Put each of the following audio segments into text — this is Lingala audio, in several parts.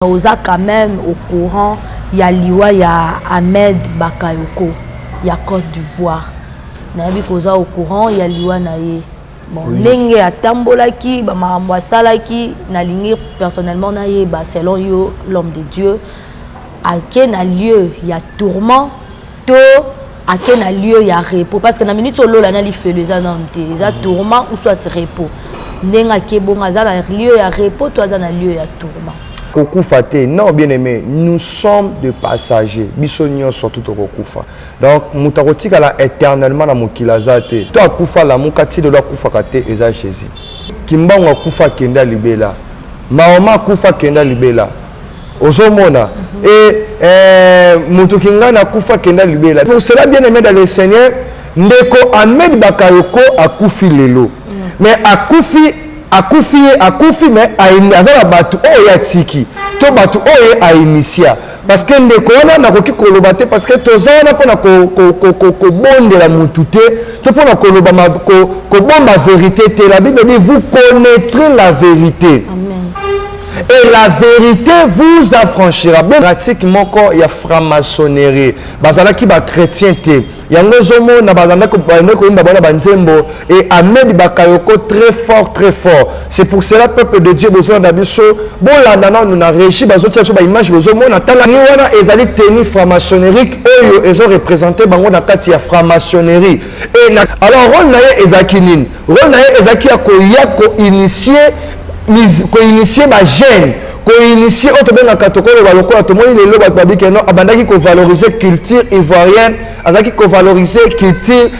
Oza quand même au courant, il y a Liwa, il y a Ahmed Bakayoko, il y a Côte d'Ivoire. Nabi koza au courant, il y a Liwa naye. Bon, Nenge a tambolaki, ba maramba salaki, na lingi personnellement naye, ba selon yo l'homme de Dieu. À quel lieu il y a tourment, to à quel lieu il y a repos parce que na minute solo la na li fait les anonté, il y a tourment ou soit repos. Nenga kebonga za na lieu il y a repos, toi za na lieu il y a tourment. Kokufate, non bien aimé, nous sommes des passagers. Bisognon surtout au Kokufa. Donc, mutaroti kala éternellement na mukilazate. Toi kufa la mukati de la kufa kate eza Jésus. Kimbango kufa kenda libela. Maoma kufa kenda libela. Ozomona. Et mutukinga na kufa kenda libela. Pour cela bien aimé dans le Seigneur, ndeko Ahmed Bakayoko akufi lelo. Mais akufi mais azala batu oya tiki to batu oya a initia parce que ndeko wana nakoki koloba te parce que tozana pona ko bondela mutu te to pona koloba ko bomba vérité te. La Bible dit vous connaîtrez la vérité. Amen. Et la vérité vous affranchira. Bon pratiquement quand il y a franc-maçonnerie bazala ki ba chrétien te yango zomo na bazanda ko imba bana banzembo et Ahmed Bakayoko très fort. C'est pour cela peuple de Dieu besoin d'abiso bon là nous na régi bazotia so ba image besoin na tala ni wana ezali tenue franc-maçonnerie oyo ezo représenter bango na kati ya franc-maçonnerie et alors rôle na ezaki nini rôle na ezaki ya ko initier ba jeune initié autre bien katokolo baloko to moni lelo ba babiki non abandaki ko valoriser culture ivoirienne azaki ko valoriser culture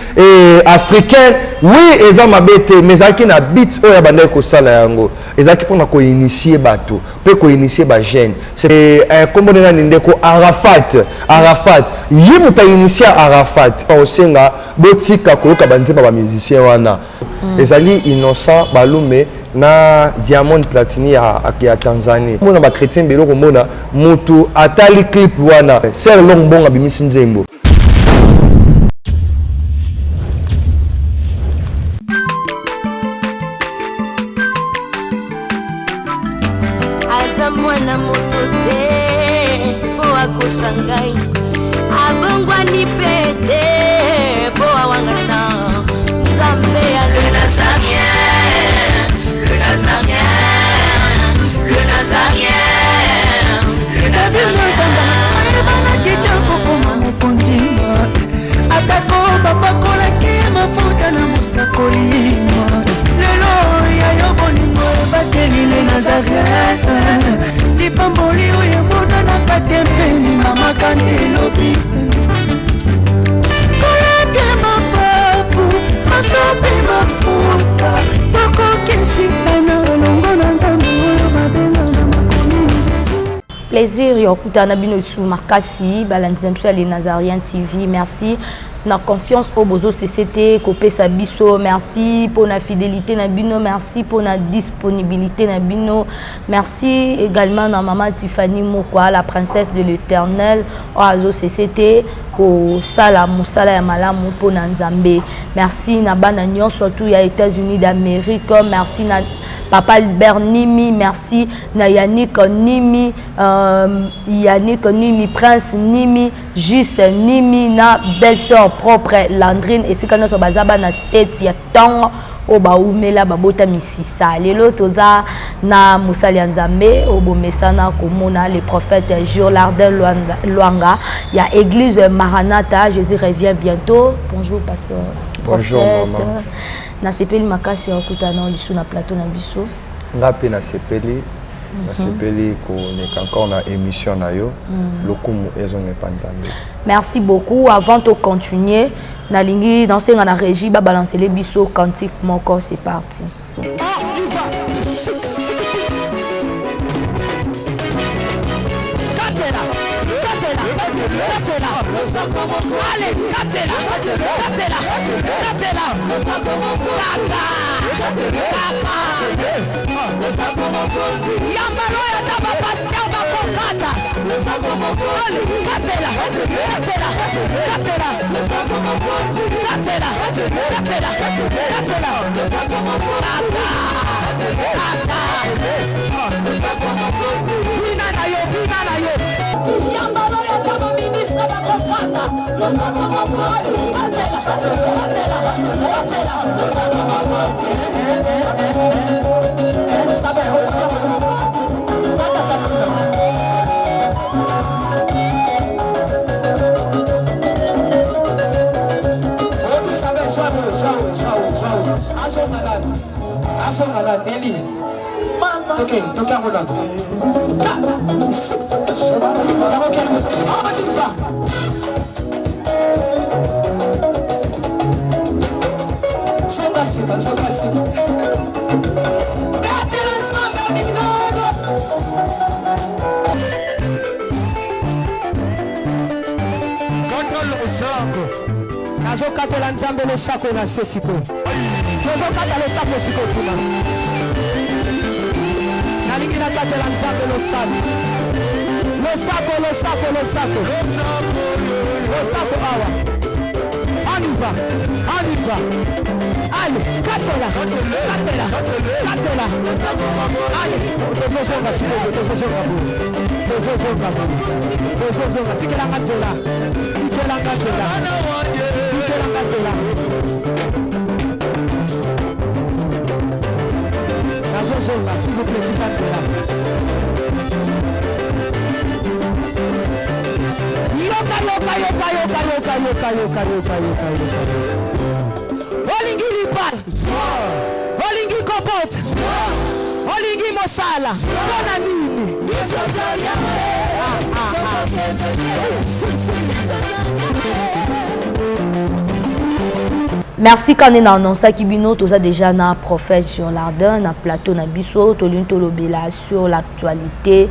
africaine oui eza mabete mais azaki na bit oyo abandaki ko sala yango ezaki pona ko initier bato pe ko initier ba jeune c'est comme on a ndeko Arafat yimu ta initier Arafat pa osenga botika ko ka banzeba ba musicien wana ezali innocent balume na Diamond Platini ya Tanzanie mona ba chrétien belo ko mona mutu atali clip wana ser long bonga bimisi nzembo azamwana motote po akosangai abongwani pete po awangana nzambe ya le Plaisir yokuta na bino sou makasi balandiza mso les Nazariens TV. Merci na confiance au bozo CCT kopé sa biso. Merci pour la fidélité na bino, merci pour la disponibilité na bino. Merci également na maman Tiffany Mokwa, la princesse de l'Éternel oazo CCT ko sala musala ya malamu pour Nzambe. Merci na bana nyon surtout ya États-Unis d'Amérique. Merci na Papa Albert Nimi, merci na Yannick Nimi, Prince Nimi, Juste Nimi, na belle-sœur propre Landrine, et si quand nous bazaba na state ya tang oba umela babota misisa lelo toza na musali nzambe obomesana komona le prophète Jolardin Luanga ya église Maranatha. Jésus revient bientôt. Bonjour pasteur. Bonjour prophète. maman. Na sepeli makasi okutana lisu na plateau na biso ngapi na sepeli ko ne encore na émission na yo lokumu ezonge panzambe. Merci beaucoup. Avant de continuer na lingi danser na régie ba balancer les biso cantique mon corps. C'est parti. Allez, Katela. Nazokatela nzambe losako na se siko. Tozokata losako siko tuma. Nalingi nakatela nzambe losako. Losako awa. On y va. Allez, katela. Allez, tozozonga siko, tozozonga. Tikela katela. S'il vous plaît, Olingi lipal, Olingi kopot, Olingi mosala, bona nini. Merci quand on a annoncé Kibino, tout ça déjà na prophète Jolardin, na plateau na biso, tolun tolobela sur l'actualité,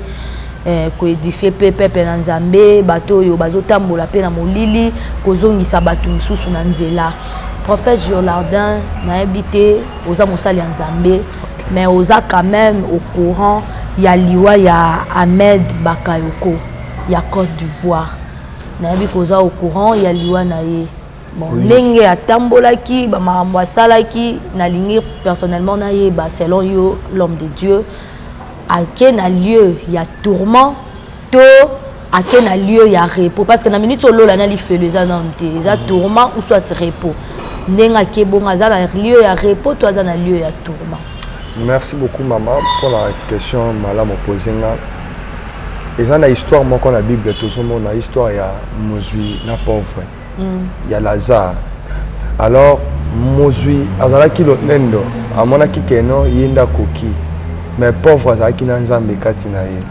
ko édifier pepe na Nzambe, bato yo bazotambola pe na molili, kozongisa bato misusu na nzela. Prophète Jolardin na habité oza mosali Nzambe, mais oza quand même au courant ya liwa ya Ahmed Bakayoko, ya Côte d'Ivoire. Na habi koza au courant ya liwa na ye. Bon, ndenge atambolaki ba makambo asalaki nalingi personnellement na yeba selon yo l'homme de Dieu ake na lieu ya tourment to ake na lieu ya repos parce que na minute solo la na li feleza na nte za tourment ou soit repos ndenga ke bonga za na lieu ya repos to za na lieu ya tourment. Merci beaucoup maman pour la question madame posée nga. Et dans la histoire moi qu'on la Bible tout ce monde la histoire ya Mozui na pauvre. Il y a Lazare. Alors, Mozui, azalaki lo nendo, amonaki keno yenda koki. Mais pauvre azalaki na nzambe kati na ye.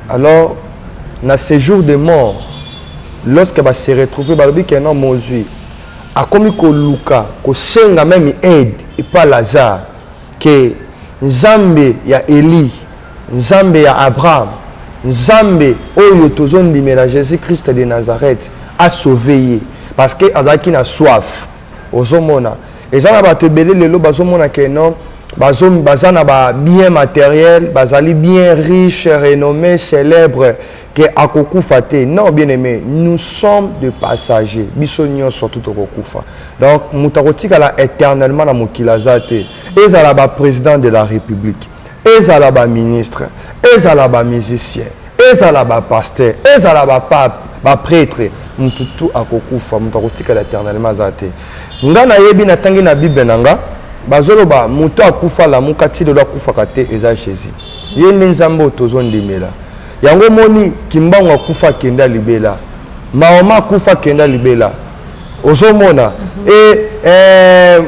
Alors, na séjour de mort, lorsque va se retrouver balobi keno Mozui, a komi ko luka, ko senga même aide et pas Lazare que nzambe ya Eli, nzambe ya Abraham, nzambe oyo tozondimela Jésus-Christ de Nazareth a sauvé parce que azaki na soif ozomona ezana bato belé lelo bazomona que non bazana ba bien matériel bazali bien riche renommé célèbre que akokufa te non bien aimé nous sommes de passagers bisonyo surtout okokufa donc mutakotika la éternellement na mokila zate ezala ba président de la république ezala ba ministre ezala ba musicien ezala ba pasteur ezala ba pape ba prêtre mututu akokufa mutakotika l'éternellement zate ngana yebi na tangi na bible nanga bazoloba mutu akufa la mukati de akufa kate eza Jésus yende nzambo tozondimela yango moni kimbango akufa kenda libela maoma akufa kenda libela ozomona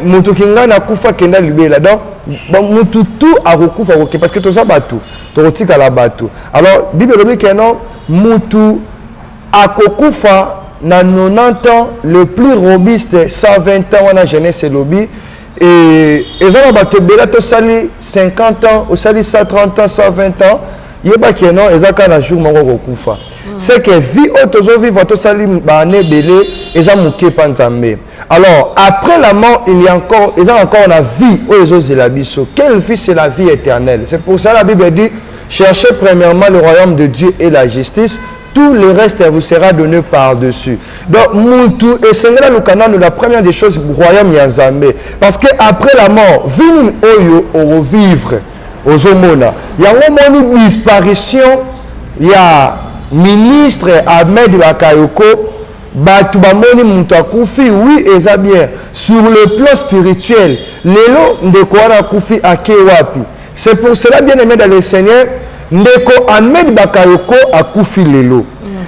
mutu kingana akufa kenda libela donc mututu akokufa koke parce que toza batu tokotika la batu alors bible lobi que non mutu akokufa na 90 ans le plus robuste 120 ans wana jeunesse lobby et ezana bato bela to sali 50 ans au sali 130 ans 120 ans yeba que non ezaka na jour moko kokufa c'est que vie autozo vivre to sali ba ne belé eza muke pa nzambe alors après la mort il y a encore ezana encore la vie ozo zela biso quelle vie c'est la vie éternelle c'est pour ça la Bible dit cherchez premièrement le royaume de Dieu et la justice tout le reste vous sera donné par-dessus. Donc, Moutou et Seigneur le canon, la première des choses, royaume Yazambe. Parce que après la mort, vini oyo au vivre aux homona. Il y a une disparition, il y a ministre Ahmed Bakayoko batu bamoni mutu akufi oui eza bien sur le plan spirituel lelo ndeko wana akufi ake wapi. C'est pour cela bien aimé dans le Seigneur ndeko Ahmed Bakayoko akufi lelo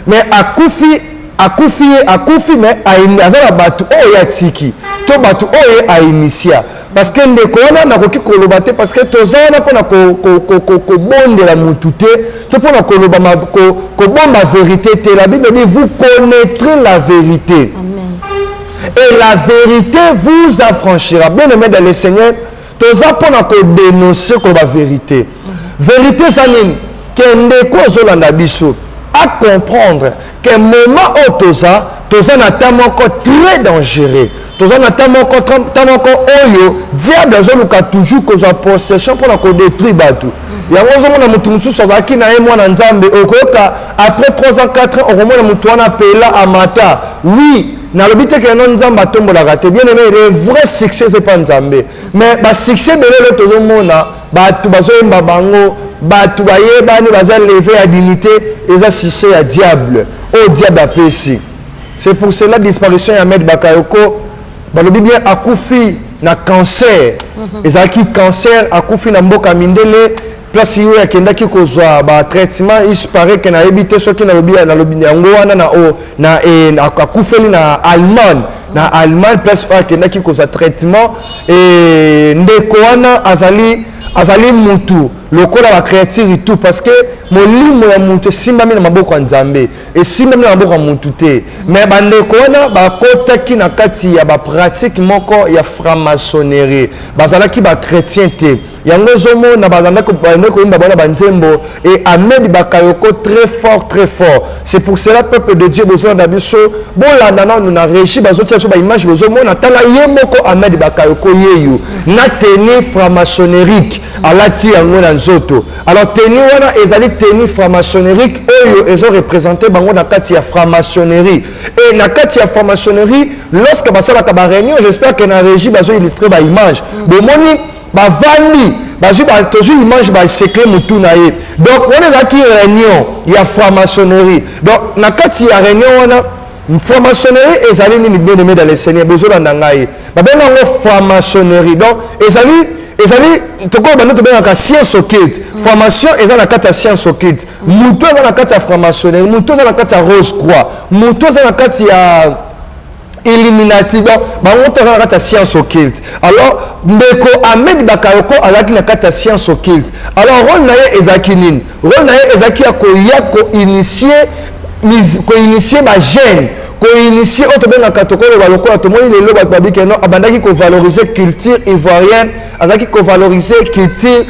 mais akufi mais azala batu oya tiki to batu oya a initia parce que ndeko wana nakoki koloba te parce que tozana pona ko bondela mutu te to pona koloba ko bomba vérité te. La Bible dit vous connaîtrez la vérité. Amen. Et la vérité vous affranchira. Bien aimé dans le Seigneur toza pona ko dénoncer ko la vérité. Vérité ça nini que ndeko zolanda biso à comprendre que moment où toza na temps encore très dangereux. Toza na temps encore oyo diable azoluka toujours kozwa possession pour ko détruire batu. Yango zomona mutu mususu azaki na ye mwana nzambe okoka après 3 ans 4 ans okomona mutu wana pela amata. Oui, na lobite ke non nzamba tombolaka te. Bien aimé, le vrai succès c'est pas nzambe. Mais ba succès belele tozomona batu bazoyemba bango batu bayebani baza lever à dignité eza succès ya diable. Oh diable apesi. C'est pour cela disparition ya Ahmed Bakayoko balobi bien akufi na cancer. Ezaki cancer akufi na mboka mindele place yo yakendaki kozwa ba traitement il paraît que na ebité soki na lobi yango wana na akufeli na Allemagne place yo yakendaki kozwa traitement et ndeko wana azali mutu lokola ba créature et tout parce que molimo ya mutu simbami na maboko ya nzambe et simbami na maboko ya mutu te mais bandeko wana bakotaki na kati ya ba pratique moko ya franc-maçonnerie bazalaki ba chrétien te yango zomo na bazandako bandeko imba bana banzembo et Ahmed Bakayoko très fort. C'est pour cela peuple de Dieu besoin d'abiso bolanda na nous na régi bazotia so ba image besoin na tala ye moko Ahmed Bakayoko yeyu na tenue franc-maçonnerique alati yango na nzoto. Alors tenue wana ezali tenue franc-maçonnerique oyo ezo représenter bango na kati ya franc-maçonnerie et na kati ya franc-maçonnerie lorsque basala ka ba réunion j'espère que na régi bazo illustrer ba image bomoni bavandi bazwi tozwi image basekle mutu na ye donc wana ezalaki réunion ya franc-maçonnerie donc na kati ya réunion wana franc-maçonnerie ezali nini bien aimé dans le Seigneur bozolanda ngai babenga yango franc-maçonnerie donc ezali toko bando tobengaka science occulte formation eza na kati ya science occulte mutu eza na kati ya franc-maçonnerie mutu eza na kati ya rose croix mutu eza na kati ya Illuminati donc bango to na kata science occulte. Alors ndeko Ahmed Bakayoko alaki na kata science occulte. Alors rôle na ye ezaki nini? Rôle na ye ezaki ya initier ba jeune ko-initier autre benga katokolo baloko atomoni lelo ba babike non abandaki ko valoriser culture ivoirienne azaki ko valoriser culture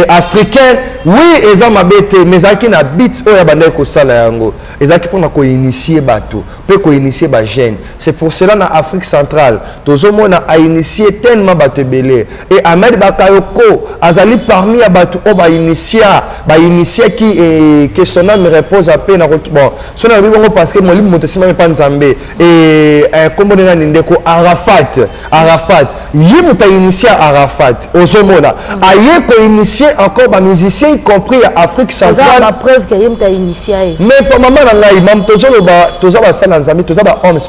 africaine oui eza mabete mais azaki na bit oya bandaki ko sala yango ezaki pona ko initier bato pe ko initier ba jeune. C'est pour cela na Afrique centrale tozomona a initier tellement bato belé et Ahmed Bakayoko azali parmi ya bato o ba initier qui que son âme repose à peine bon sona bongo parce que molimo motesima pas nzambe et comme on a ndeko Arafat yi muta initier Arafat ozomona aye ko initier encore ba musiciens y compris à Afrique centrale la preuve que yi muta initier mais pour maman na ngai mam tozo ba sala nzambe tozo ba homme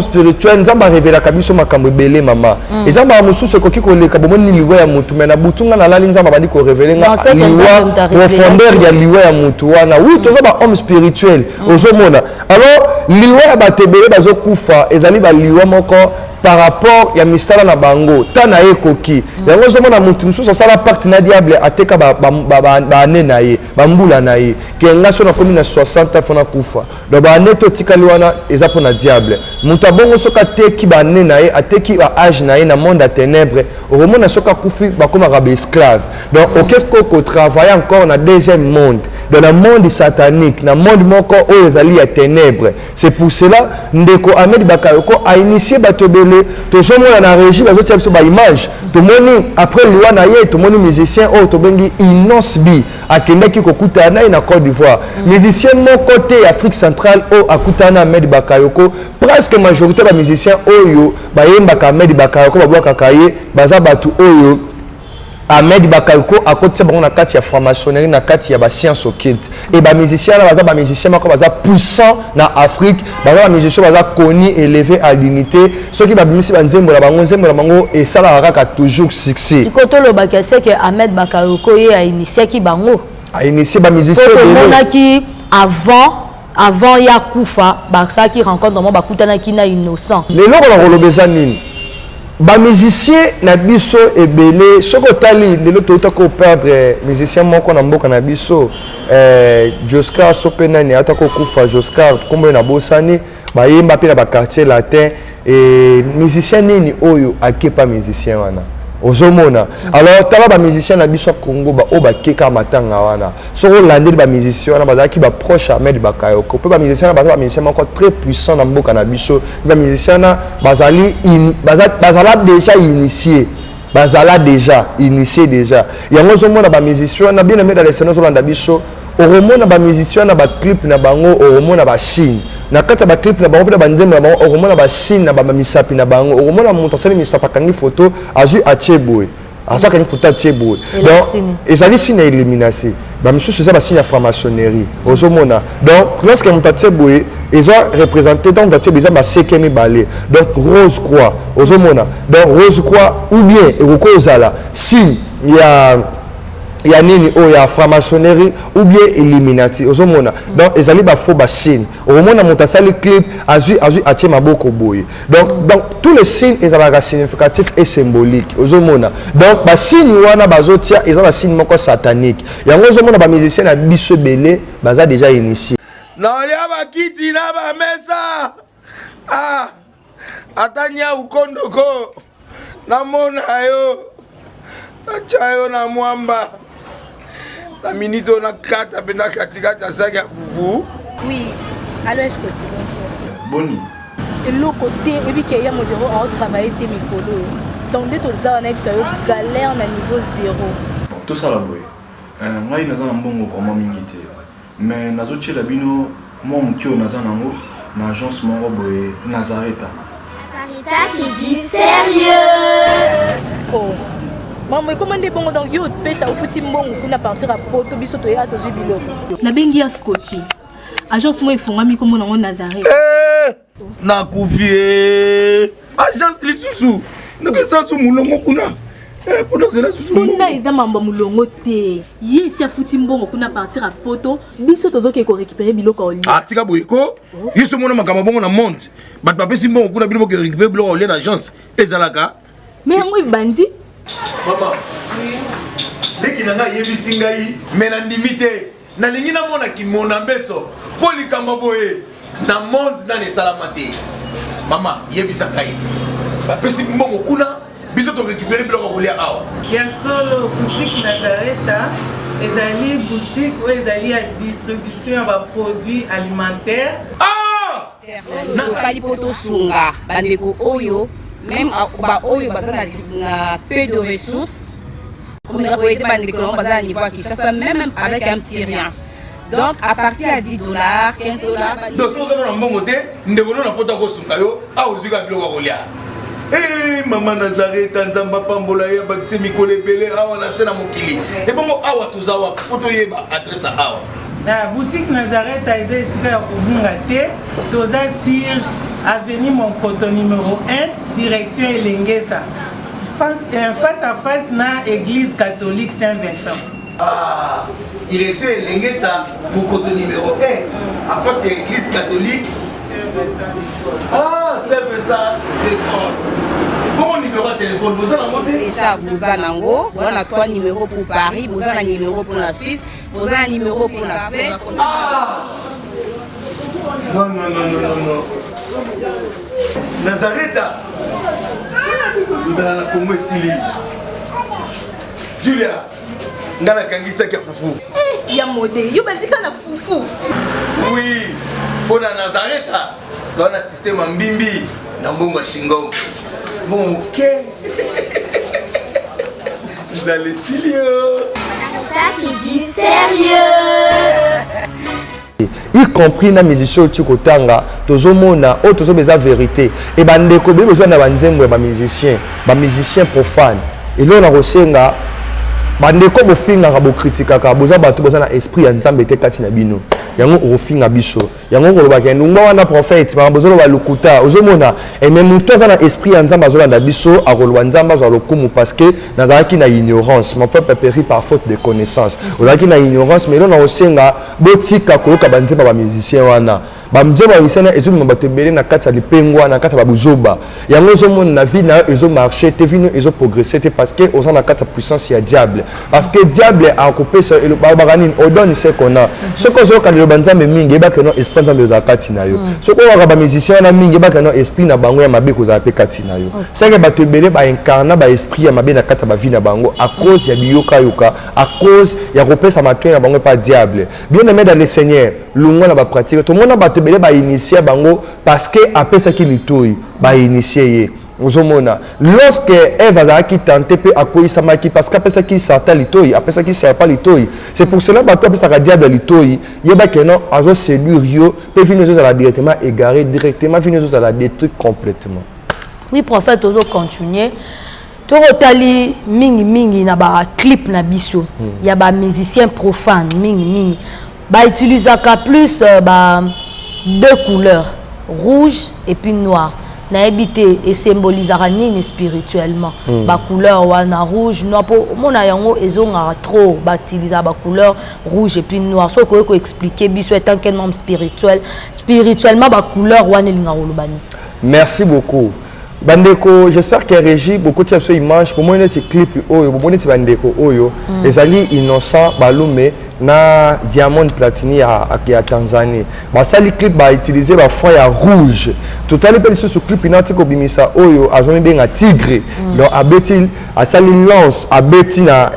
spirituel nzamba révéla kabiso makambo belé mama ezamba mususu ko kiko leka bomoni liwa ya mutu mais na butunga na lali nzamba bandi ko révéler nga liwa profondeur ya liwa ya mutu wana oui tozo ba homme spirituel ozomona alors liwa ya batebele bazo kufa ezali ba liwa moko par rapport ya misala na bango tana ekoki yango zomona mutu mususu sala parti na diable ateka ba ane na ye bambula na ye kenga sona komi na 60 fona kufa do ba ane to tikali wana eza pona diable mutu abongo soka teki ba ane na ye ateki ba âge na ye na monde à ténèbres romona soka kufi ba koma ba esclave donc qu'est-ce qu'on travaille encore na deuxième monde dans le monde satanique na monde moko oyo ezali ya ténèbres. C'est pour cela ndeko Ahmed Bakayoko a initié batobele to somona na régie bazotia biso ba image to moni après loi na ye to moni musicien o to bengi Inosbi akendaki kokutana na Côte d'Ivoire musicien mon côté Afrique centrale o akutana Ahmed Bakayoko presque majorité ba musicien oyo ba yemba ka Ahmed Bakayoko ba bwaka kaye baza batu oyo Ahmed Bakayoko à côté de la carte franc-maçonnerie na carte ya ba science occulte et ba musicien là ba musicien mako baza puissant na Afrique ba musicien baza connu élevé à l'unité ceux qui ba bimisi ba nzembo la bango et ça la raka toujours succès sikoto lo bakase que Ahmed Bakayoko ye a initié ki bango a initié ba musicien qui avant ya kufa ba ça qui rencontre mo bakutana ki na innocent les lots on rolobeza nini ba musicien na biso ebele soko tali lelo tota ko perdre musicien moko na mboka na biso Joscar Sopena ni atako kufa Joscar kombo na bosani ba yemba pe na ba quartier latin et musicien nini oyo akepa musicien wana ozomona alors tala ba musicien na biso Congo ba o ba keka matanga wana soko landeli ba musicien wana ba ki ba proche Ahmed Bakayoko pe ba musicien ba musicien moko très puissant na mboka na biso ba musicien na bazali bazala déjà initié bazala déjà initié déjà yango ozomona ba musicien na bien aimé dans les scènes zolanda biso oromona ba musicien na ba clip na bango oromona ba Chine na kata ba clip na bango pe ba nzembo na bango oromona ba Chine na ba misapi na bango oromona monto asali misapa kangi photo azu acheboy azu kangi photo acheboy donc ezali signe élimination ba monsieur c'est ça ba signe franc-maçonnerie ozomona donc lorsque monto acheboy ils ont représenté donc daté bizarre ba sekemi balé donc rose croix ozomona donc rose croix ou bien eroko ozala signe il y a nini oh ya franc-maçonnerie ou bien illuminati ozomona donc ezali ba faux ba signe omona montasali clip azu atie maboko boye donc tous les signes ezalaka significatif et symbolique ozomona donc ba signe wana bazotia ezala signe moko satanique yango ozomona ba musicien na biso belé baza déjà initié na ya ba kiti na ba mesa atanya ukondoko na mona yo achayo na mwamba la minute on a 4 à katikata saga fufu. Oui, alors est-ce que tu bonjour. Boni. Et le côté et puis qu'il y a mon bureau à travailler tes micros. Donc dès que ça on a eu galère na niveau 0. Bon, tout ça là boy. Moi il nazana mbongo vraiment mingité. Mais nazo tchela bino moi mukio nazana ngo na agence moko boy Nazareta. Sarita qui dit sérieux. Oh. Maman, comment est bon donc yo pesa au fouti mbongo kuna partir à poto biso to ya to jibilo. Na bengi ya Scotty. Agence moi ifungami comme na Nazareth. Na kufie. Agence lisusu. Naka sansu mulongo kuna. Pour cela susu. Kuna eza mambo mulongo te. Ye si afuti mbongo kuna partir à poto biso to zoke ko récupérer biloko oli. Ah tika boyeko. Yeso mona makama bongo na monte. Bat papesi mbongo kuna biloko ko récupérer biloko oli na agence. Ezalaka. Mais yango bandi. Maman, dès qu'il n'a yebisi ngai, mais na limité, na lingi na mona ki mona beso, poli kamaboye, na monde na ne salamate. Maman, yebisa ngai. Ba pesi mbongo kuna, biso to récupérer biloko kolia awa. Ya solo boutique Nazareta, ezali boutique où ezali à distribution de produits alimentaires. Ah! Na sali poto sunga, bandeko oyo. Même ba oyo baza na peu de ressources comme la boîte de niveau à Kinshasa même avec un petit rien donc à partir à $10 $15 donc si on a un bon côté ndeko na pota ko sungayo a ozika biloko kolia maman Nazareth nzamba pambola ya bakise mikolo ebele awa na sena mokili et bongo awa tozawa poto yeba adresse awa la boutique Nazareth a été ici à Kubungate toza sur avenue Monkoto numéro 1 direction Elengesa face à face na église catholique Saint-Vincent. Ah, direction Elengesa Monkoto numéro 1 à face à l'église catholique Saint-Vincent. Ah, Saint-Vincent d'école. Bon numéro de téléphone, vous en avez déjà vous en avez on a 3 numéros pour Paris, vous en avez un numéro pour la Suisse, vous en avez un numéro pour la Suède. Ah! Non. Nazareta. Nous allons la Congo Sili. Julia. Ngana kangisa kia fufu. Ya modé, yo bandika na fufu. Oui. Pour la Nazareta. Dans un système en bimbi. Na mbongo shingo. Bon, ok. Vous allez Silio. Sarita qui dit sérieux. y compris na musicien Tchikotanga tozomona o tozobeza vérité et bandeko besoin na banzengo ba musicien profane et là on a resenga bandeko bofingaka bokritikaka boza bato boza na esprit ya nzambe te kati na bino yango ofinga biso yango kolobaka ndunga wana prophète ba bozoloba lukuta ozomona et même mutu aza na esprit ya nzambe azolanda biso akoloba nzambe azwa lokumu parce que nazalaki na ignorance mon peuple périt par faute de connaissance ozalaki na ignorance mais lona osenga botika koyoka banzemba bamusicien wana bamzemba bamusicien ezolima bato ebele na kati ya lipengwa na kati ya babuzoba yango ozomona na vie na yo ezomarche te vino ezoprogresse te parce que oza na kati ya puissance ya diable parce que diable akopesa balobaka nini odonne ce qu'on a soki ozoyoka liloba nzambe mingi yebaka no esprit nzambe ozala kati na yo soki oyokaka bamusicien wana mingi yebaka no esprit na bango ya mabe kozala mpe kati na yo seke bato ebele baincarna baesprit ya mabe na kati ya bavie na bango à cause ya biyokayoka à cause ya kopesa matoi na bango epa diable bien aimé dans le seigneur longwa na bapratique tomona bato ebele bainitie bango parce que apesaki litoi bainitie ye ozomona lorsque Ève azalaki tenté mpe akoyisamaki parce qu'apesaki Satan litoi apesaki serpent litoi c'est pour cela bato apesaka diable litoi yebaki no azoséduire yo mpe vino ezozala directement égaré directement vino ezozala détruit complètement. Oui prophète ozo continuer tokotali mingi na baclip na biso ya bamusicien profane mingi bautilisaka plus deux couleurs rouge et puis noir na habité et symbolisera nini spirituellement ba couleur wana rouge noir pour mona yango ezonga trop ba utiliser ba couleur rouge et puis noir so ko expliquer biso étant quel membre spirituellement ba couleur wana linga rolobani. Merci beaucoup bandeko, j'espère que Régie beaucoup de ces images pour moi ces clip oyo pour moi bandeko oyo ezali innocent balume na diamond platini à Tanzanie basali clip ba utiliser ba fond ya rouge totali pe sur clip inati ko bimisa oyo azoni benga tigre donc abeti asali lance abeti na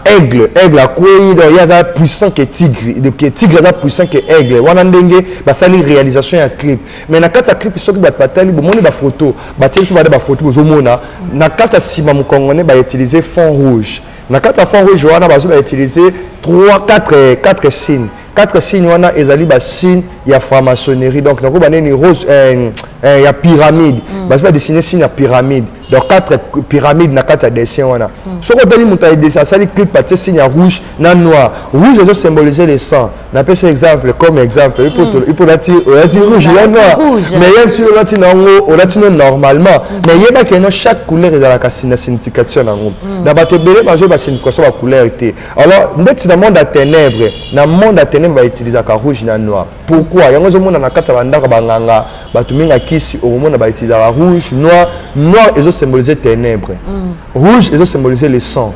aigle a kwei donc ya za puissant que tigre que tigre za puissant que aigle wana ndenge basali réalisation ya clip mais na kata clip soki ba patali bomoni ba photo ba tieso ba photo bozomona na kata sima mukongone ba utiliser fond rouge na kata fond rouge wana bazo ba utiliser 4 signes 4 signes wana ezali ba signe ya franc-maçonnerie donc nako baneni rose ya pyramide bazo ba dessiner signe ya pyramide donc 4 pyramides na kata dessin wana soko tali muta dessin sali clip paté signe ya rouge na noir rouge eso symboliser le sang na pese exemple comme exemple il peut la dire rouge et noir mais même si on lati nango on lati normalement mais yeba que chaque couleur ezala ka signification nango na bato belé bazo ba signification ba couleur té alors ndeti na monde à ténèbres na monde à ténèbres ba utiliser ka rouge na noir pourquoi yango zo mona na kata bandaka banganga bato minga kisi au mona ba utiliser rouge noir ezo symboliser ténèbres rouge ezo symboliser le sang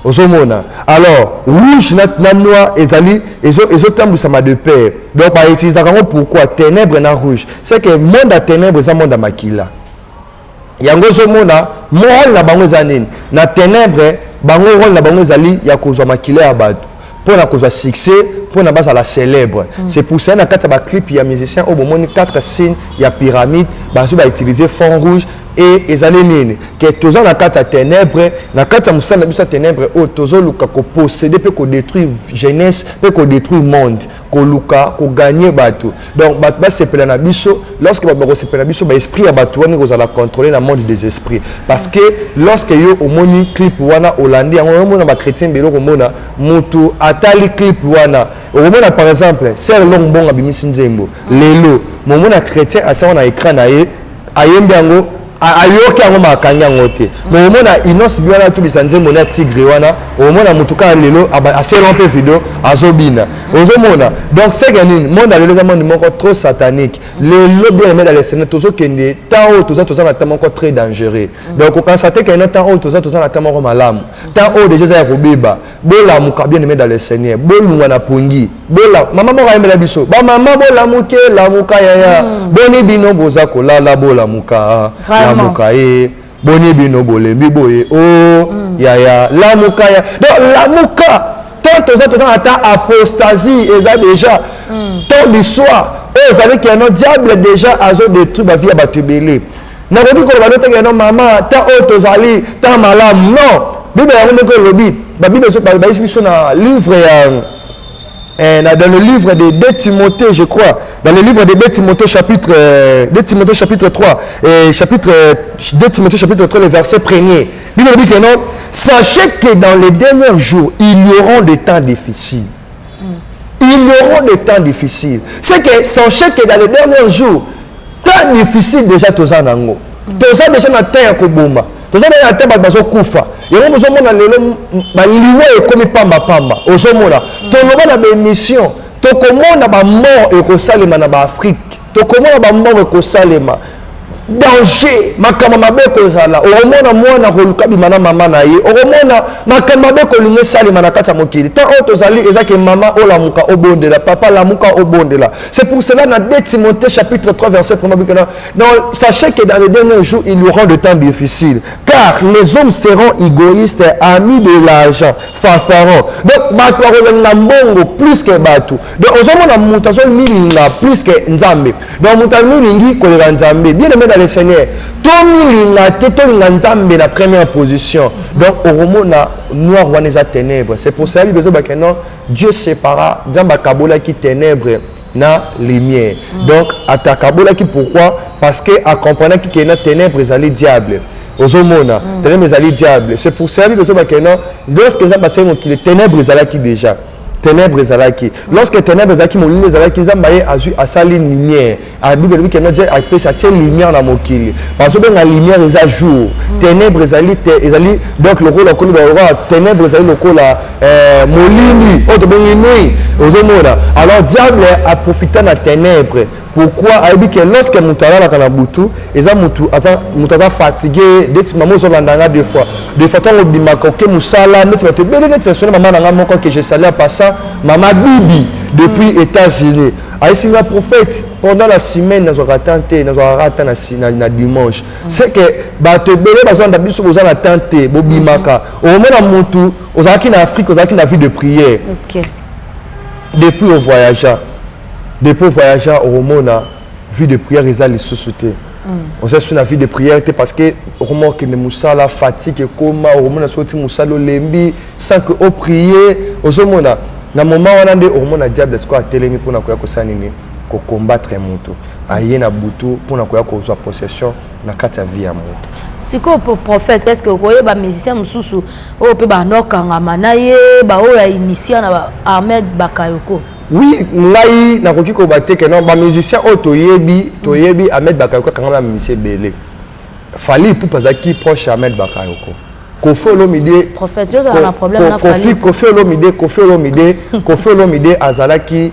ozomona alors rouge na noir ezali ezo tambusama de pair donc ba utiliser kango pourquoi ténèbres na rouge c'est que monde à ténèbres za monde à makila yango zomona moral na bango zanini na ténèbres bango rôle na bango zali ya kozwa makila ya bato pour la cause succès pour la base à la célèbre c'est pour ça na kata ba clip ya musicien au moment 4 signes ya pyramide bazo ba utiliser fond rouge et ezali nini que toza na kata ténèbres na kata musana biso ténèbres o tozo luka ko posséder pe ko détruire jeunesse pe ko détruire monde ko luka ko gagner bato donc bato ba sepela na biso lorsque ba ko sepela biso ba esprit ya bato wani ko za la contrôler na monde des esprits parce que lorsque yo au moni clip wana hollandais on mona ba chrétien belo ko mona mutu atali clip wana au mona par exemple c'est long bon abimisi nzembo lelo momona chrétien ata na écran na ye ayembe yango ayoki yango makanga yango te mais omona inos biwana tubisa nzembo na tigre wana omona mutuka lelo aselo mpe video azobina ozomona donc c'est que nini monde alelo za monde moko trop satanique lelo bien aimé dans les scènes tozo kende temps toza na temps moko très dangereux donc on constate que na temps toza na temps moko malamu temps déjà ya kobeba bola muka bien aimé dans les scènes bolunga na pongi bola mama moko aimé la biso ba mama bola muke la muka ya boni bino boza kolala bola muka mukaye boni bino bolembi boye ya la muka ya donc la muka tant ata apostasie eza déjà tant l'histoire et savez qu'il y a un diable déjà azo détruit ba vie ya batubele na ko di ko ba note que non maman tant tozali tant malam non bible ya ngo ko lobi ba bible so ba biso na livre dans le livre de 2 Timothée, je crois, dans le livre de 2 Timothée chapitre 3, et chapitre 2 Timothée chapitre 3, le verset 1er. Bible dit que non, sachez que dans les derniers jours, il y aura des temps difficiles. Il y aura des temps difficiles. C'est que sachez que dans les derniers jours, temps difficile déjà tous en ango. Tous en déjà na terre koboma. Tous en na terre bazo kufa. Yango bozo mona lelo ba liwa e komi pamba pamba. Ozo mona. To loba na ba mission. To komona ba mort e ko salema na ba Afrique. To komona ba mort e ko salema. Danger makama mabe ko zala. Oromona mwana ko lukabi mana mama na ye. Oromona makama mabe ko lunge salema na kata mokili. Ta auto zali ezake mama ola muka obondela, papa la muka obondela. C'est pour cela dans 2 Timothée chapitre 3 verset 1. Donc sachez que dans les derniers jours il y aura des temps difficiles, car les hommes seront égoïstes, amis de l'argent, fanfarons. Donc bato a mbongo plus que bato. Donc ozomona mutazo milinga plus que nzambe. Donc mutazo milingi ko nzambe. Bien aimé dans le Seigneur, la première position. Donc, au roman, noir ou les ténèbres. C'est pour ça que Dieu sépara dans Kabola qui ténèbres na lumière. Donc, à ta Kabola qui pourquoi? Parce que à comprendre qu'il y a ténèbres, ils allaient diable. Aux hommes, ténèbres, ils allaient diable. C'est pour ça que lorsque les hommes qui les ténèbres, ils allaient qui déjà. Ténèbres zalaki. Lorsque ténèbres zalaki mon lumière zalaki zambaye a sali lumière. A Bible dit que nous dit a ça tient lumière dans mokili. Parce que la lumière est à jour. Ténèbres zali donc le rôle encore le ténèbres zali le rôle molini autre bengi nuit aux hommes. Alors diable a profité de la ténèbres. Pourquoi? A dit que lorsque mutala la kanabutu eza mutaza fatigué des maman zo landanga deux fois on bimaka ke musala mais tu vas te bénir net maman nanga moko que je salue en passant maman Bibi depuis États-Unis. Aïsina prophète pendant la semaine nous aura tenté na dimanche. C'est que ba te bénir besoin d'abiso besoin na tenté bobimaka au moment na mutu ozaki na Afrique ozaki na vie de prière. OK. Depuis au voyageur au roman, la vie de prière, ils ont les sociétés. On sait sur la vie de prière, parce que au roman, que les moussa la fatigue, coma, au roman, sorti moussa le lembi, sans que au prier, au roman, na moment où on a au roman, la diable est quoi à télémi pour na quoi que ça nini, qu'on combattre un moto, aïe na boutou pour na quoi qu'on soit possession, na kata vie à moto. Si quoi pour prophète, est-ce que vous voyez les musiciens mususu, au peut ba nokanga manaye, ba o ya initié na Ahmed Bakayoko. Oui, ngai nakoki ko batte que non ba musicien o toyebi Ahmed Bakayoko quand même musicien belé. Fali pour pas qui proche Ahmed Bakayoko. Kofi Olomide prophète Dieu a un problème na Fali. Kofi Olomide azalaki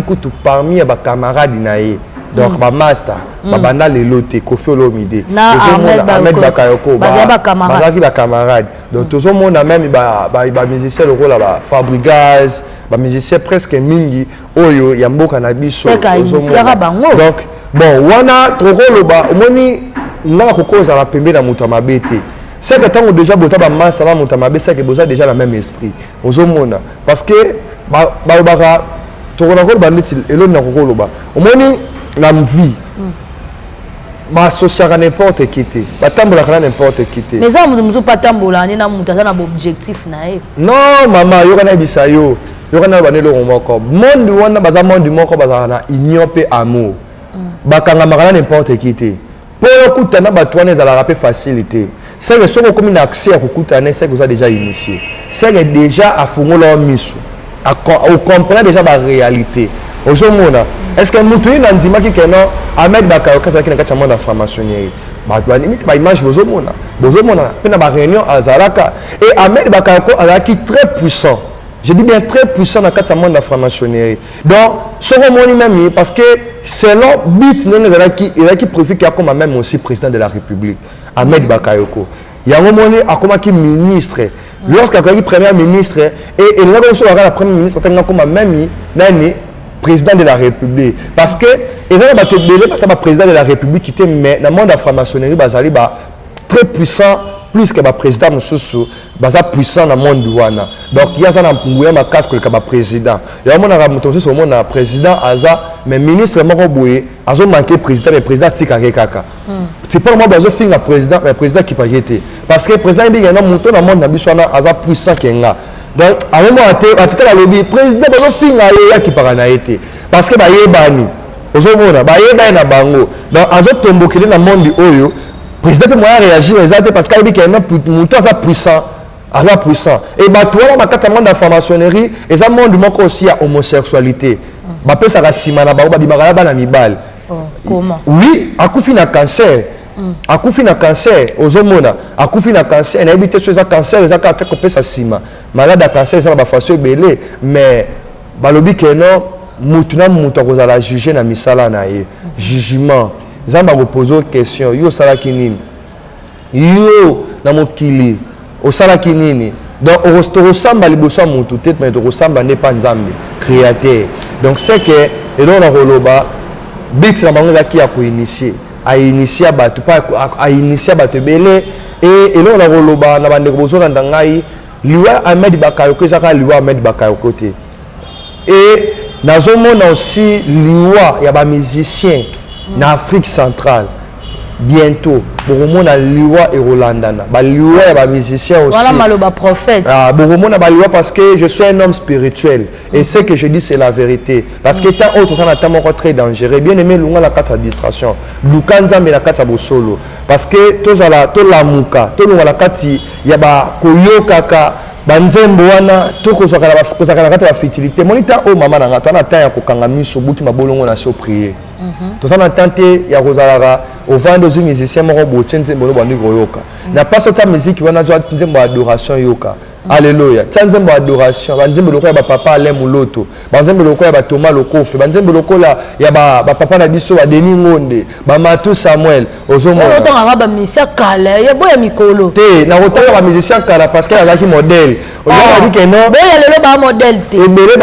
kutu parmi ba camarades nae. Donc ba master ba banda lelote Kofi Olomide. Ahmed Bakayoko ba camarade. Donc tout le monde a même ba musicien le rôle là Fabrigaz. Ba musicien presque mingi oyo ya mboka na biso donc bon wana troko loba omoni nga kokoza la pembe na mutu mabe te c'est que tant déjà boza ba massa ba mutu mabe c'est que boza déjà la même esprit ozomona parce que ba troko na ko banditi elo na ko loba omoni la vie ba associer n'importe qui te ba tambola kana n'importe qui te mais ça mutu pas tambola ni na mutu na objectif na e non maman yo kana bisayo yokana banelo moko monde wana baza monde moko baza na ignope amour bakanga makana n'importe qui te pour kutana batwana za la rapé facilité c'est que soko comme na accès à kutana c'est que vous a déjà initié c'est que déjà a fongola misu a comprendre déjà la réalité ozomona est-ce que mutu na ndima ki keno Ahmed Bakayoko qui na kati monde information yé ba limite ba image bozomona pena ba réunion azalaka et Ahmed Bakayoko azaki très puissant. Je dis bien très puissant dans le monde de la franc-maçonnerie. Donc, ce roman même, parce que selon but, il a qui profite comme même aussi président de la République, Ahmed Bakayoko. Il y a un moment qui ministre. Lorsqu'il y a premier ministre, et là, la première ministre, il y a même président de la République. Parce que, il y a un président de la République qui était dans le monde de la franc-maçonnerie, très puissant. Plus que le président Moussoussou, baza puissant dans le monde douana. Donc il y a un pouvoir ma casque le président. Il y a un président Aza, mais ministre Moroboué, Azo manqué président, mais président Tikarekaka. C'est pas moi bazo fin le président qui pas été. Parce que le président il y a un mouton dans le monde nabiswana Aza puissant kenga. Donc à un moment à la lobby président bazo fin la qui pas na été. Parce que ba yebani. Ozo mona ba yebani na bango. Donc Azo tombokele dans le monde du oyo. Le président peut réagir parce qu'il y a un puissant aza puissant et batouana makata monde de franc-maçonnerie et ça monde moko aussi à homosexualité bapesaka nsima na bango babimaka bana mibale. Comment? Oui, akufi na cancer. Akufi na cancer ozomona akufi na cancer na ebité so eza cancer eza ka kopesa nsima malade ya cancer eza ba façon ebele mais balobi ke non mutu na mutu akozala juger na misala na ye jugement nzambe akopose question yo osalaki nini yo na mokili osalaki nini donc okosamba liboso ya mutu te mais tokosamba nde mpa nzambe créateur donc c'est que eloko na koloba biti na bango ezaki ya koinitie ainitia bato pa ainitia bato ebele et eloko na koloba na bandeko bozolanda ngai liwa Ahmed Bakayoko ezaka liwa Ahmed Bakayoko te et nazomona aussi liwa ya bamusicien na Afrique centrale bientôt bokomona liwa erolandana baliwa ya bamusicien aussi voilà maloba prophète bokomona baliwa parce que je suis un homme spirituel et ce que je dis c'est la vérité parce que tant autre ça na tant moko très dangereux bien aimé lunga la carte distraction luka nzambe na carte bosolo parce que tozala tolamuka tolunga la carte ya ba koyokaka banzembo wana tokozaka na kati ya fertilité monita o mama na ngata na temps ya kokanga miso buki mabolongo na so prier toza na tante ya kozalaka ovanda ozi musicien moko botie nzembo lo bandi koyoka na paso ta musique wana zwa nzembo adoration yoka alléluia tia nzembo adoration banzembo lokola ya bapapa ale muloto banzembo lokola ya batoma lokofe banzembo lokola ya bapapa na biso badeni ngonde bamatu samuel ozomona otanga bamusicien kala ya boya mikolo te na kotanga bamusicien kala parce que azalaki modèle oyaki ke non boya lelo ba modèle te ebele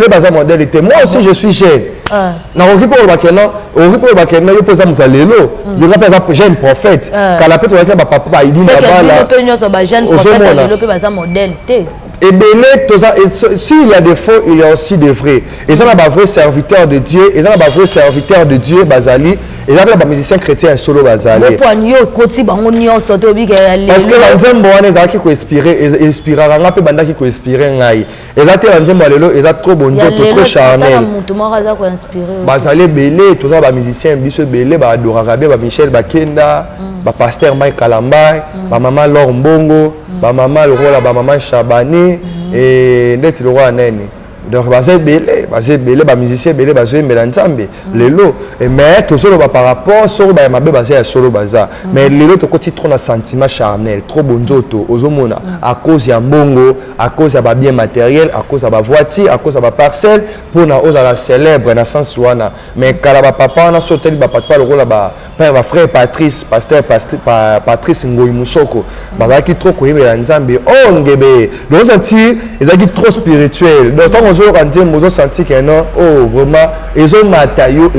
baza modèle te moi aussi je suis jeune nakoki mpo olobake non okoki mpo olobake non yo mpo eza moto ya lelo yonga mpe aza jeune prophète kala mpe tozalaki na bapapa baidi na bala mpe nyonso bajeune prophète lelo mpe baza modèle te ebele toza s'il y a des faux il y a aussi des vrais eza na bavrai serviteur de Dieu eza na bavrai serviteur de Dieu bazali eza mpe na bamusicien chrétien ya solo bazali epwani yo ekoti bango nyonso te obika ya lelo parce que banzembo wana ezalaki koinspiraka nga mpe bandaki koinspire ngai eza te banzembo ya lelo eza trop bonzoto trop charnel bazali ebele toza bamusicien biso ebele baadoraka bien bamichel bakenda bapaster Mike Kalambai bamama Laure Mbongo bamama lokola bamama Chabani ndeti lokola nene donc baza ebele bamusicien ebele bazoyembela nzambe lelo mais tozoloba par rapport soko baya mabe baza ya solo baza mais lelo tokoti trop na sentiment charnel trop bonzoto ozomona à cause ya mbongo à cause ya babien matériel à cause ya bavoiture à cause ya baparcelle mpona ozala célèbre na sens wana mais kala bapapa wana so oteli bapapa lokola père bafrère Patrice pasteur Patrice Ngoyi Musoko bazalaki trop koyembela nzambe o ngebe lozanti ezalaki trop spirituel donc ozoyoka nzembo ozosanti ke non oh vraiment ezomata yo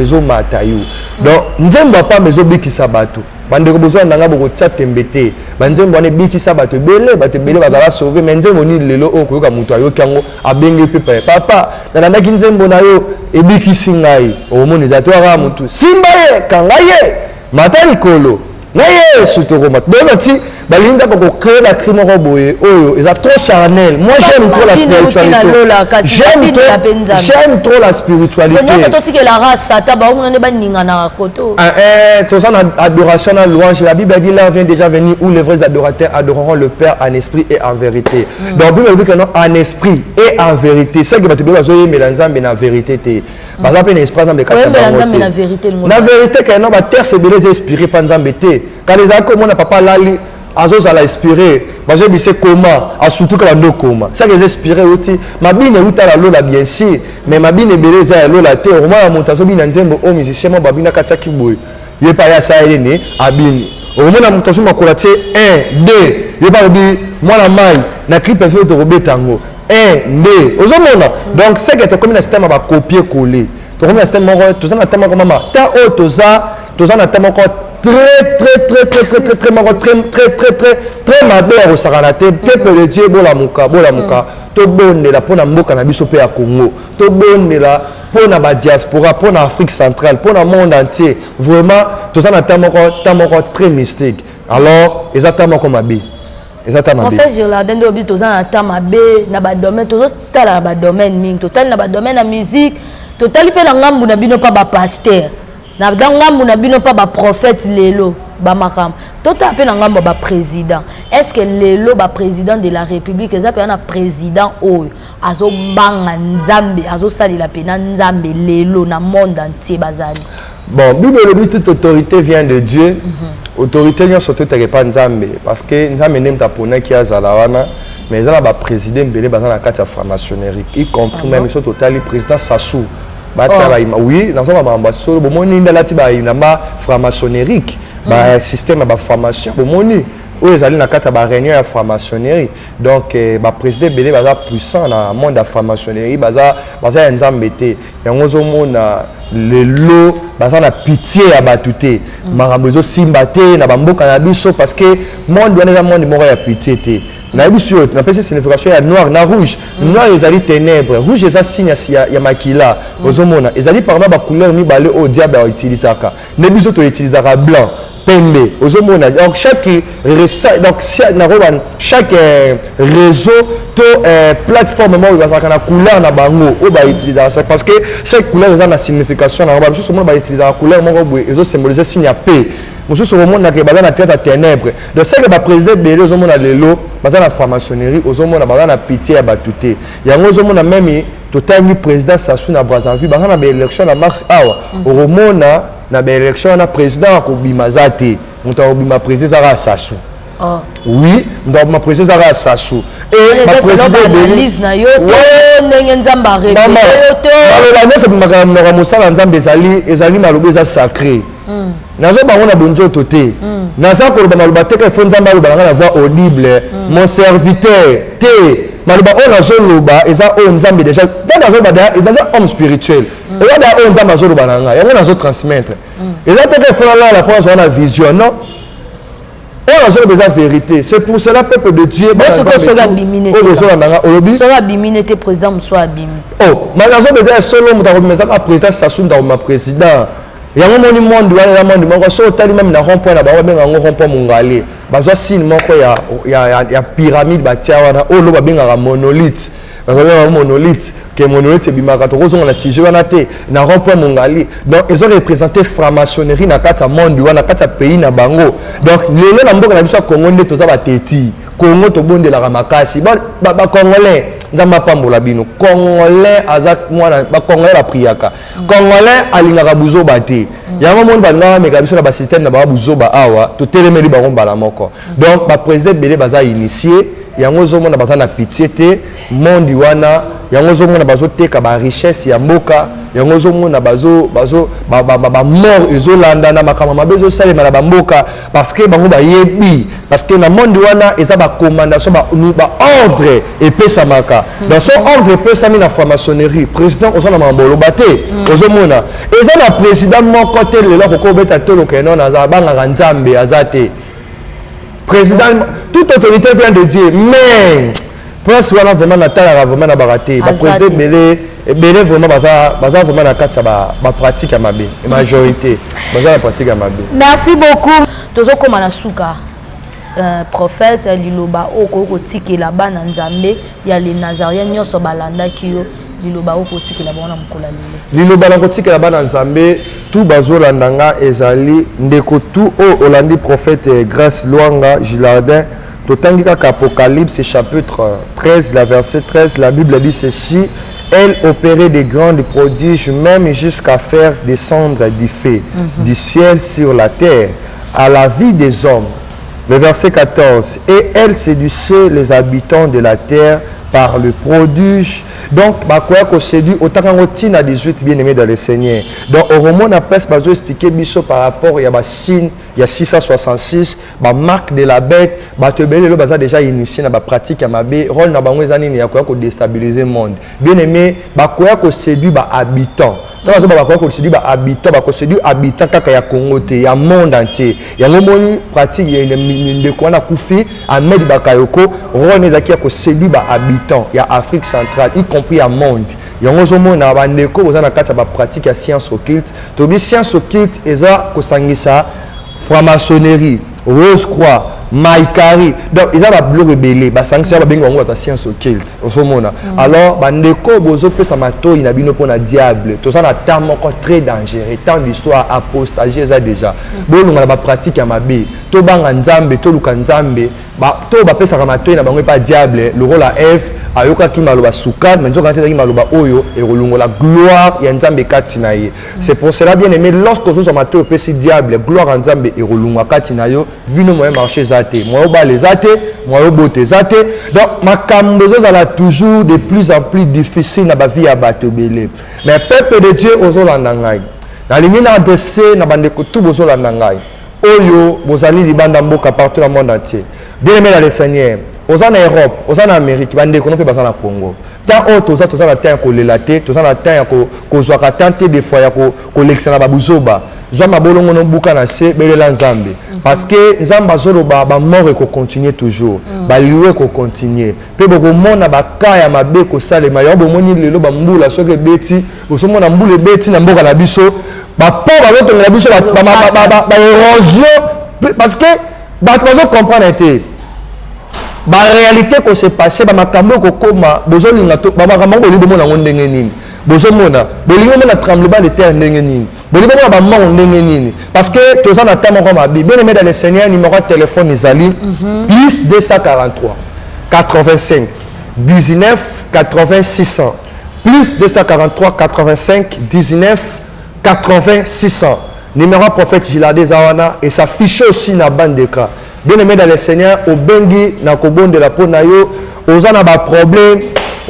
donc nzembo apamba ezobikisa bato bandeko bozwa ndanga bokotia tembe te banzembo wana ebikisa bato ebele bazala sauve mais nzembo nini lelo oyo koyoka moto ayoki yango abenge mpe papa nalandaki nzembo na yo ebikisi ngai omoni eza to kaka motu simba ye kanga ye mata likolo na yesu tokoma dozati balinda kokocréer la crime moko boye oyo eza trop charnel moi j'aime trop la spiritualité j'aime trop la spiritualité toza na adoration na louange la Bible dit là vient déjà venir où les vrais adorateurs adoreront le Père en esprit et en vérité donc Bible dit que non en esprit et en vérité c'est que bato be bazoyembela nzambe na vérité te baza mpe na esprit nzambe kata na vérité ke non baterre ebele eza inspiré mpa nzambe te kana ezalaki omona papa lali azozala inspiré bazobise koma asutuka bando koma saka eza inspiré oti mabine eutala lola bien sûr mais mabine ebele eza ya lola te omona moto azobina nzembo o musicien mo babina katiaki boye ye pa ya sayeli ni abini omona moto azomakola tie 1 2 ye pa obi mwana mai na clip efe tokobeta yango 1 2 ozomona donc seke tokomi na système ya bacopier coller tokomi na système moko toza na temps moko mama temps oyo toza na temps moko très mabe ya kosakana te peuple de Dieu bolamuka tobondela mpona mboka na biso mpe ya Congo tobondela mpona badiaspora mpona Afrique centrale mpona monde entier vraiment toza na temps moko très mystique alors eza temps moko mabe en fait je la donne obi toza na temps mabe na badomaine tozotala na badomaine mingi totali na badomaine ya musique totali mpe na ngambu na bino mpa bapaster na ngambo na bino pa ba prophète lelo ba makam tota pe na ngambo ba président est-ce que lelo ba président de la république ezapa na président oyo azo banga nzambe azo salila pe na nzambe lelo na monde entier bazali bon bible le toute autorité vient de Dieu autorité n'y a surtout pas nzambe parce que nzambe nem tapona ki azala wana mais là ba président belé bazana na carte ya franc-maçonnerie y compris même surtout total président Sassou oui dans son ambassadeur bon moni ndalati ba inamba franc-maçonnerique ba système ba formation bon moni où ils allaient na carte ba réunion ya franc-maçonnerie donc ba président belé baza puissant na monde ya franc-maçonnerie baza nzambe te yango zo mona lelo baza na pitié ya batuté makambo zo simba te na bamboka na biso parce que monde wana monde moko ya pitié te na biso na pesa signification ya noir na rouge noir ezali ténèbres rouge eza signe ya makila ozomona ezali parmi ba couleur ni balé au diable utilisaka ne biso to utilisaka blanc pembe ozomona donc chaque réseau to plateforme mo bazaka na couleur na bango o ba utiliser ça parce que chaque couleur eza na signification na ba biso mo ba utiliser la couleur moko boye ezo symboliser signe ya paix mosusu sur le monde na ke baza na tête à ténèbres donc c'est que ba président belé ozomona lelo baza na franc-maçonnerie ozomona baza na pitié ya batuté yango ozomona même totangi président Sassou na Brazzaville baza na ba élection na mars awa oromona na ba élection na président ko bimazate muta obima président Zara Sassou oui donc ma président Zara Sassou et ma président analyse na yo to ndenge nzamba répété yo to ba na so bimaka na mosala nzambe ezali malobe za sacré nazo bango na bonzo toté naza ko ba maloba te ka fo nzamba lo ba na voix audible mon serviteur te maloba on nazo loba eza o nzambe déjà dans nazo ba da eza homme spirituel et là da on nzamba zo loba na nga yango nazo transmettre eza te ka fo la pense on a vision non on nazo loba vérité c'est pour cela peuple de Dieu ba soka bimine soka bimine te président mso abimi oh nazo loba solo mutako meza ka président Sassou Ndao président yango moni monde wana monde moko so tali même na rond-point na ba benga ngo rond-point mongale bazwa signe moko ya pyramide batia wana o lo ba benga monolithe bazwa monolithe que monolithe bimaka to kozonga na sujet wana te na rond-point mongale donc ils ont représenté franc-maçonnerie na kata monde wana kata pays na bango donc lelo na mboka na biso Congo nde toza bateti Congo to bondela makasi ba congolais ndamba pambola bino congolais azak mwana ba congolais la priaka congolais alingaka buzoba te yango monde banga meka biso na ba système na ba buzoba awa to telemeli ba rombala moko donc ba président belé baza initié yango zo mona baza na pitié te monde wana yango zo mona bazo teka ba richesse ya mboka yango zo mona bazo ba mort ezolanda na makama mabezo salema na bamboka parce que bango ba yebi parce que na monde wana eza ba commandation ba ordre et pesa maka dans son ordre pesa mi na franc-maçonnerie président osana mambolo baté ozo mona eza na président moko te lelo ko beta tolo keno na za banga nzambe azate président toute autorité vient de Dieu mais pense wana vraiment na tala vraiment na baraté ba président belé vraiment baza vraiment na kati ba pratique ya mabe majorité baza la pratique ya mabe. Merci beaucoup tozo koma na suka prophète liloba oko tikela bana nzambe ya les nazariens nyoso balanda kiyo liloba oko tikela bana mukola lele liloba na kotikela bana nzambe tout bazolandanga ezali ndeko tout o olandi prophète Grace Luanga Gilardin totangi kaka Apocalypse chapitre 13 la verset 13 la Bible dit ceci elle opérait des grands prodiges même jusqu'à faire descendre du feu du ciel sur la terre à la vie des hommes. Le verset 14 et elle séduisait les habitants de la terre par le prodige. Donc, quoi que séduit autant qu'en routine à 18 bien-aimés dans le Seigneur. Donc, au roman, on a presque expliqué biso par rapport, il y a signe, il y a 666, marque de la bête, le baza déjà initié dans la pratique à ma bé, rôle na bango ezani ni quoi que déstabiliser le monde. Bien-aimé, quoi que séduit habitant. Donc, on séduit habitant, on séduit habitant kaka ya Congo te, ya monde entier. Ya ngomoni pratique ya de quoi na kufi Ahmed Bakayoko, rôle ezaki ya séduit habitant, ya Afrique centrale, y compris à monde. Yango zomo na bandeko boza na kati ba pratique ya science occulte. To bi science occulte eza ko sangisa franc-maçonnerie, Rose Croix, Maïkari. Donc, ils ont un bleu rebellé. Sanction, ils ont une science occulte. Alors, bandeko bozo pe samato inabino pour na diable. Tout ça, un terme encore très dangereux. Tant d'histoire apostagie ça déjà. Bon, on a la pratique à ma bé. To banga nzambe, to luka nzambe. Ba to ba pe samato ina bango pas diable. Le rôle à F ayoka ki maloba sukad, mais nzoka ki maloba oyo et rolungo la gloire ya nzambe katina ye. C'est pour cela bien aimé lorsque zo samato pe si diable, gloire à nzambe et rolungo katina yo, vino moyen marché zate. Moi ba les zate, moi au boté zate. Donc makambo zo za toujours de plus en plus difficile na ba vie ya bato belé. Mais peuple de Dieu ozolanda ngai. Na lingi na adressé na bande ko tout bozolanda ngai. Oyo bozali libanda mboka partout dans le monde entier. Bien aimé dans le Seigneur. Aux en Europe, aux en Amérique, bande ko no pe bazana Congo. Tant autres aux la terre ko lelaté, tous la terre ko zwaka tenter des fois ya ko lexana babuzoba. Zwa mabolongo no buka na se belela nzambe. Parce que nzamba zolo ba mort ko continuer toujours. Ba liwe ko continuer. Pe boko mona ba kaya mabe ko sale ma yobo moni lelo ba mbula soke beti, osomona mbule beti na mboka na biso. Ba po ba loto na biso ba érosion parce que ba bazo comprendre été. La réalité que s'est passée, ba makambo ko koma bozo linga to ba makambo ko libo mona ndenge nini. Bozo mona, bolingo mona tremblement de terre ndenge nini. Bolingo mona ba mort ndenge nini. Parce que tous en attendant comme abi. Bien aimé dans le Seigneur, numéro de téléphone Isali plus 243 85 19 80 600 plus 243 85 19 80 600. Numéro prophète Giladé Zawana et s'affiche aussi na bande d'écran. Bien aimé dans le Seigneur, au bengi na kobon de la ponayo, aux en a ba problème,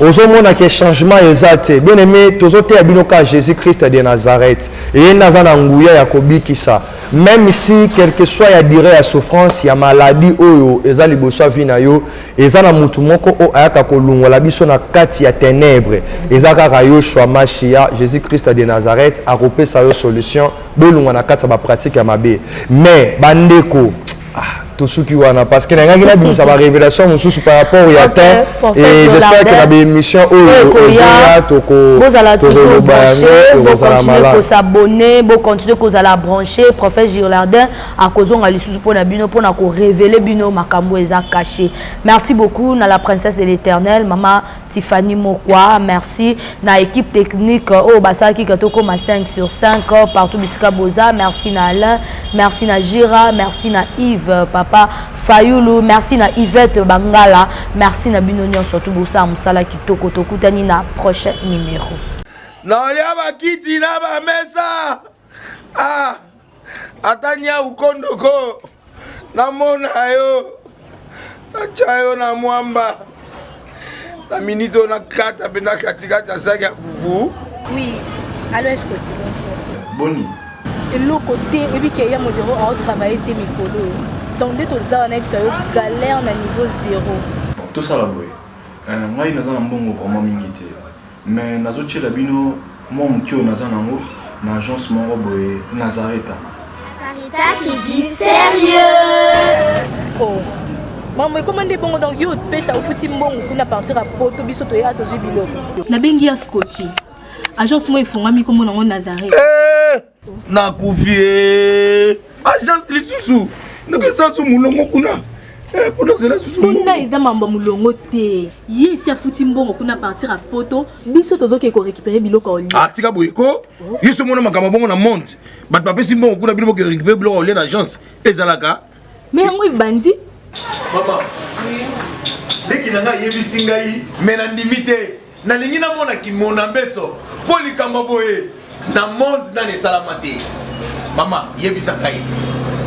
aux hommes na que changement exact. Bien aimé, tous autres abinoka Jésus-Christ de Nazareth. Et nazana nguya ya kobi kisa. Même si quel que soit ya dire ya souffrance, ya maladie oyo, ezali boso vina yo, ezana mutu moko o ayaka kolungo la biso na kati ya ténèbres. Ezaka rayo shwa machia Jésus-Christ de Nazareth a repé sa solution, bolungo na kati ba pratique ya mabe. Mais bandeko tout ce qui wana parce que n'a ngaki na ça va révélation mususu par rapport au yatin et j'espère que la émission oya toko bozala toujours branché bo continuer ko s'abonner bo continuer ko zala brancher prophète Girlardin a kozonga lisusu pona bino pona ko révéler bino makambo eza caché. Merci beaucoup na la princesse de l'Éternel maman Tiffany Mokwa, merci na équipe technique au basaki katoko ma 5 sur 5 partout bisika boza, merci na Alain, merci na Gira, merci na Yves Papa Fayoulou, merci na Yvette Bangala, merci na Binonion surtout Boussa Moussala Kitoko Tokutani na prochain numéro. Naolia bakiti na ba mesa. Ah. Atanya ukondoko. Na mona yo. Na chayo na mwamba. La minute on a 4 pena katikata saga fufu. Oui. Allô est-ce que tu bonjour. Boni. Et l'autre côté, et puis qu'il y a mon bureau à travailler tes micros. Donc dès que tu as un galère na niveau 0. Tout ça là boy. Moi il naza mbongo vraiment mingité. Mais nazo tchela bino moi mkio naza nango na agence moko boy Nazareta. Caritas qui dit sérieux. Oh. Maman, comment est bon donc yo pesa au fouti mbongo kuna partir à poto biso to ya to jibilo. Na bengi ya Scotty. Agence moi ifungami comme nango Nazareta. Na kufie. Agence lisusu. Donc ça sous mulongo kuna. Pour cela sous mulongo. Kuna eza mamba mulongo te. Yesi afuti mbongo kuna partir à poto biso tozoke ko récupérer biloko oli. Ah tika boyeko. Yeso mona makamba bongo na monte. Bat papa si mbongo kuna biloko récupérer biloko oli na agence. Ezalaka. Mais yango ibandi. Maman. Leki nanga yebisi ngai mena ndimite. Na lingi na mona ki mona mbeso. Poli kamba boye. Na monde na ne salamate. Maman yebisa ngai.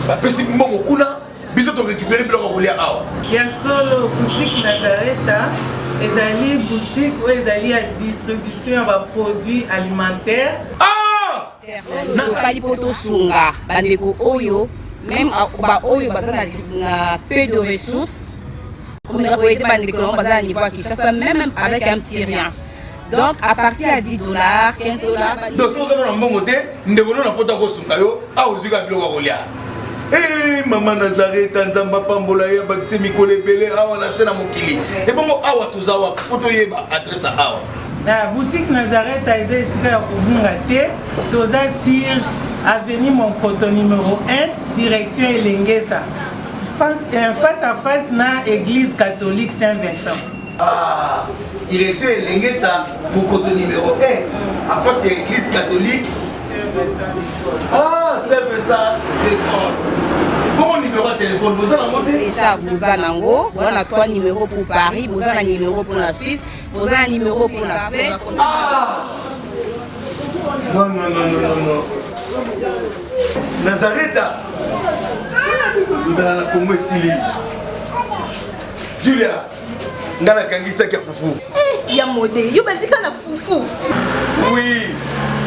Bapesi mbongo kuna biso to récupérer biloko kolia awa. Ya solo boutique Nazareta ezali boutique où ezali à distribution ya produits alimentaires. Ah! Nasali poto sunga bandeko oyo même ba oyo bazana na peu de ressources. Comme on a été bandeko bazana niveau Kinshasa même avec un petit rien. Donc à partir à $10, $15. Donc si vous avez un bon côté, nous devons nous apporter au sungayo à ozuga biloko kolia. Eh maman Nazareth nzamba pambola ya bakise mikole belé awa na sena mokili. Et bongo awa tozawa poto yeba adresse awa. La boutique Nazareth a été ici à Kubungate, Toza sur avenue Monkoto numéro 1, direction Elengesa. face à face na église catholique Saint-Vincent. Ah, direction Elengesa, Mokoto numéro 1. En face, c'est l'église catholique. Ah, c'est ça. Bon numéro de téléphone, vous avez monté déjà, vous avez on a 3 numéros pour Paris, vous avez un numéro pour la Suisse, vous avez un numéro pour la Suède. Ah non. Nazareth, nous allons la Congo Sili. Julia, nous allons kangisa kia fufu. Eh, ya modé, yo bandika na fufu. Oui,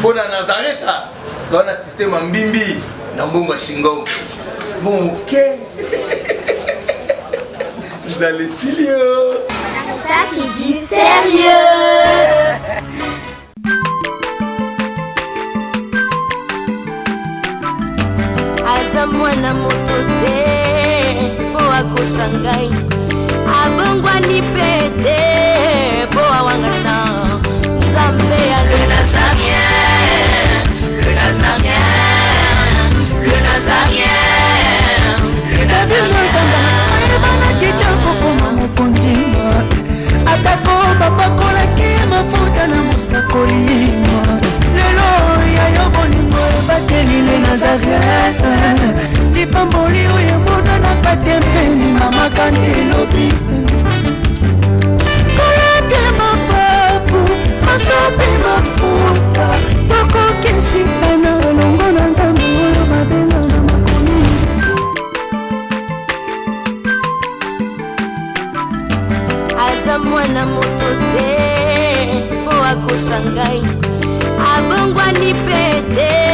pour la Nazareth, tu as un système en bimbi, dans Bongo Shingo. Bon, ok. Vous allez Silio. Ça, c'est du sérieux. Aza mwana moto te po akosa ngai abongwani pete po awangana nzambe ya le nazarien le nazarien le nazarien le nazarien ebana kitoko koma mokondima atako bapakolaki mafuta na mosakolima lelo yayo bolingo ebateli le nazarete lipamboli oyo emonanaka tempeni mama kandelobi kolapie mapapu masope mafuta tokokesikana longo na nzambe oyo babenga na makomi aza mwana moto te po akosa ngai abongwani pete